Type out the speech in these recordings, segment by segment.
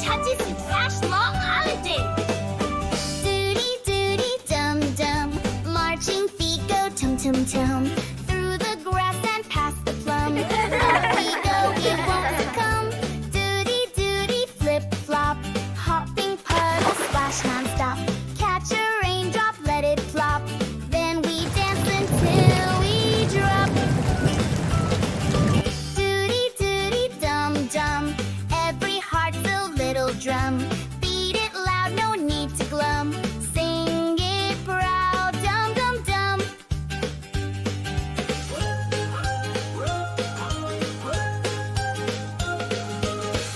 찾을 수 dash long holiday. Doody doody dum dum, marching feet go tum tum tum, through the grass and past the plum. Off we go, we won't succumb. Doody doody flip flop, hopping puddle splash non-stop. Catch a raindrop, let it plop, then we dance until we drop. Doody doody dum dum, every heart's a little drum. Beat it loud, no need to glum. Sing it proud, dum dum dum.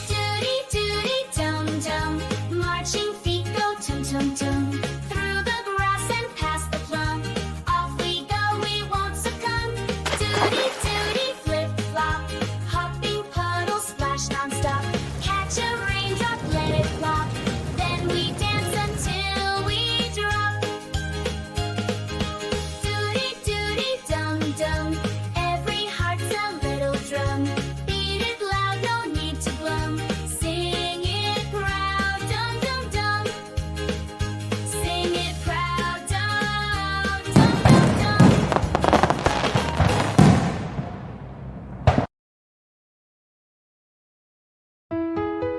Doody doody dum dum, marching feet go tum tum tum, through the grass and past the plum. Off we go, we won't succumb. Doody doody flip flop, hopping puddle splash non-stop. Catch a raindrop, let it flop, then we dance until we drop. Doody doody dum dum, every heart's a little drum. Beat it loud, no need to glum. Sing it proud, dum dum dum. Sing it proud, dum dum dum dum.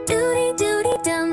Doody doody dum